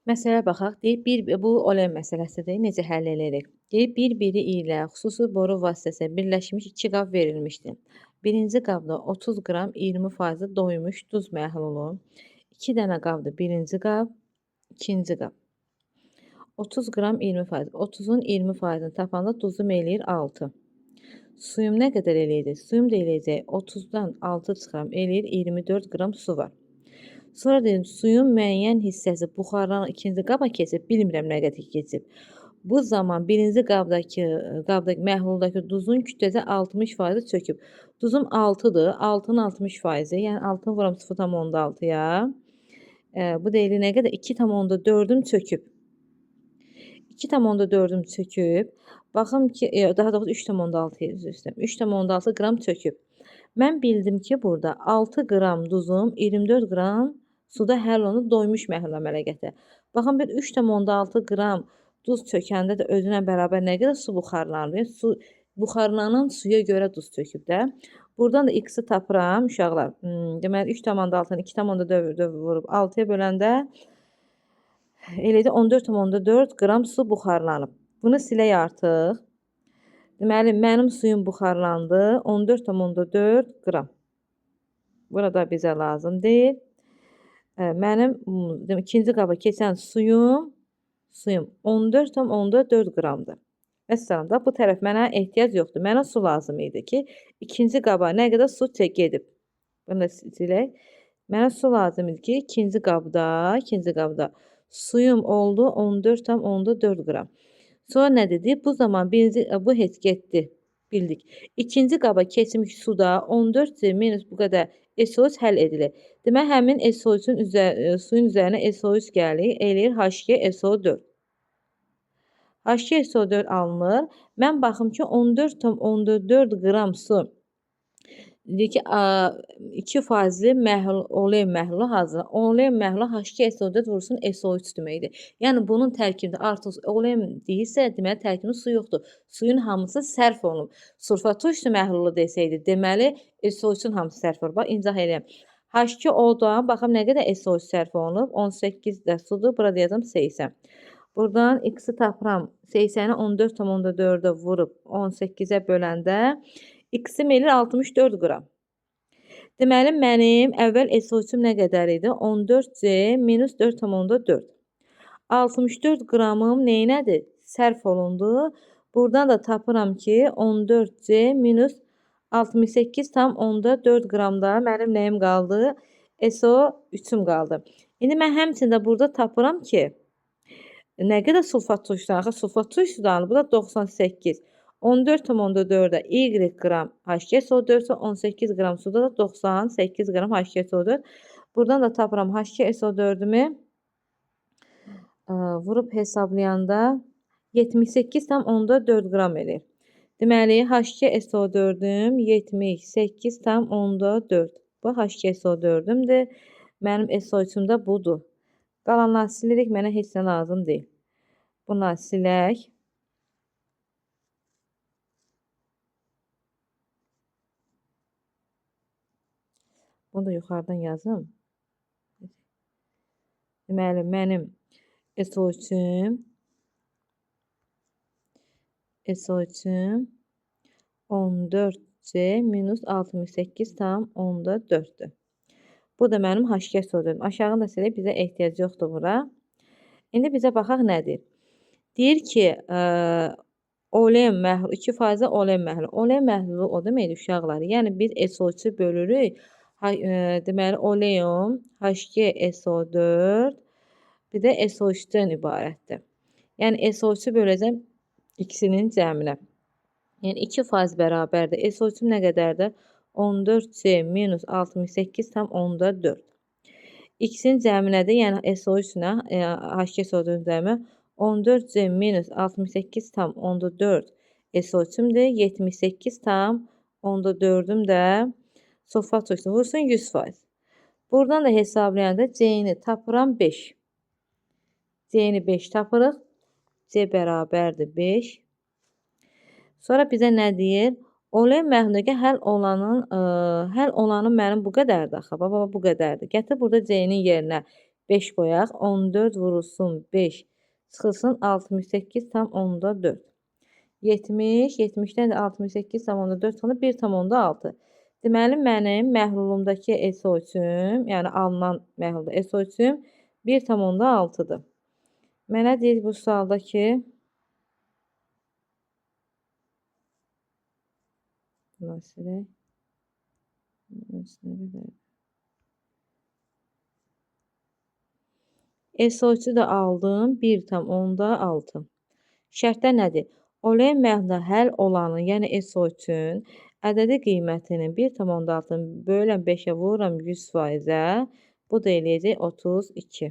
Məsələ baxaq. Deyir, bu olen məsələsidir. Necə həll edirik? Deyir, bir-biri ilə xüsusi boru vasitəsilə birləşmiş 2 qab verilmişdir. Birinci qabda 30 qram 20% doymuş duz məhlulu, 2 dənə qabdır. Birinci qab, ikinci qab. 30 qram 20%. 30-un 20%-ni tapanda duzum eləyir 6. Suyum nə qədər eləyəcək? Suyum da eləyəcək 30-dan 6 çıxıram, eləyir 24 qram su var. Sonra dedim, suyun müəyyən hissəsi buxarlanıb ikinci qaba keçib, bilmirəm nə qədər keçib. Bu zaman birinci qabda məhluldakı duzun kütləsi 60% çöküb. Duzum 6-dır, 6-nın 60%, yəni 6-nı vuram 0,6-ya. Bu da elə nə qədər? 2,4-üm çöküb. 2,4-üm çöküb. Baxım ki, daha doğrusu 3,6 üzr istəyirəm. 3,6 qram çöküb. Mən bildim ki, burada 6 qram duzum 24 qram suda həll olunub doymuş məhlul əmələ gətirir. Baxın, bir 3,6 qram duz çökəndə də özünə bərabər nə qədər su buxarlanır? Su buxarlanan suya görə duz çöküb də. Buradan da x-i tapıram uşaqlar. Deməli 3,6-nı 2,4 vurub 6-ya böləndə eləcə 14,4 qram su buxarlanıb. Bunu silək artıq. Deməli, mənim suyum buxarlandı 14,4 qram. Burada bizə lazım deyil. Mənim ikinci qaba keçən suyum 14,4 qramdır. Məsələn da bu tərəf mənə ehtiyac yoxdur. Mənə su lazım idi ki, ikinci qaba nə qədər su gedib. Bunu da silək. Mənə su lazım idi ki, ikinci qabda suyum oldu 14,4 qram. Sonra nə dedi? Bu zaman bu heç getdi. Bildik. İkinci qaba keçmiş suda 14 minus bu qədər SO3 həll edilir. Demək, həmin suyun üzərinə SO3 gəlir, eləyir H2SO4. H2SO4 alınır. Mən baxım ki, 14,4 qram su. Deyir ki, 2%-li olen məhlulu hazırlanır. Olen məhlulu H2SO4 vursun SO3 deməkdir. Yəni, bunun tərkibində artıq olen deyirsə, deməli, tərkibində su yoxdur. Suyun hamısı sərf olunub. Sulfatuşlu məhlulu desəydi, deməli, SO3-ün hamısı sərf olunub. Bax, izah edəyəm. H2O-dan baxım nə qədər SO3 sərf olunub. 18 də sudur. Burada yazım 80. Buradan x-i tapıram. 80-i 14,4-ə vurub 18-ə böləndə x-im eləyir 64 qram. Deməli, mənim əvvəl SO3-üm nə qədər idi? 14C minus 4,4. 64 qramım neynədir? Sərf olundu. Buradan da tapıram ki, 14C minus 68,4 qramda mənim nəyim qaldı? SO3-üm qaldı. İndi mən həmçində burada tapıram ki, nə qədər sulfat turşudan? Axı sulfat turşudan bu da 98. 14,4-də Y qram H2SO4, 18 qram suda da 98 qram H2SO4. Buradan da tapıram H2SO4-ümü vurub hesablayanda 78,4 qram edir. Deməli, H2SO4-üm 78,4. Bu H2SO4-ümdür. Mənim SO3-üm də budur. Qalanları silirik, mənə heç nə lazım deyil. Bunları silək. Bunu da yuxarıdan yazım. Deməli, mənim SO3-üm 14C minus 68,4'dür. Bu da mənim H2SO4-üm. Aşağını da silək, bizə ehtiyac yoxdur bura. İndi bizə baxaq nədir? Deyir ki, olen məhlulu, 2% olen məhlulu. Olen məhlulu o deməkdir uşaqlar. Yəni biz SO3-ü bölürük. Deməli, oleum H2SO4 bir də SO3-dən ibarətdir. Yəni SO3-ü böləcəm ikisinin cəminə. Yəni 2% bərabərdir. SO3-üm nə qədərdir? 14C minus 68,4. X-in cəminədir, yəni SO3-nə H2SO4-ün cəmi 14C minus 68,4 SO3-ümdür. 78,4'üm də sulfat turşusu vursun 100%. Buradan da hesablayanda C-ni tapıram 5. C-ni 5 tapırıq. C bərabərdir 5. Sonra bizə nə deyir? Olen məhlulundakı həll olanın mənim bu qədərdir axı. Baba bu qədərdir. Gətir burada C-nin yerinə 5 qoyaq. 14 vurulsun 5 çıxılsın 68,4. 70, 70-dən də 68,4 çıxanda 1,6. Deməli, mənim məhlulumdakı SO3-üm, yəni alınan məhlulda SO3-üm 1,6-dır. Mənə deyir bu sualda ki, SO3-ü də aldım 1,6. Şərtlər nədir? Olein məhlulda həll olanın, yəni SO3-ün ədədi qiymətinin 1,6-nı bölürəm 5-ə vururam 100%-ə. Bu da eləyəcək 32.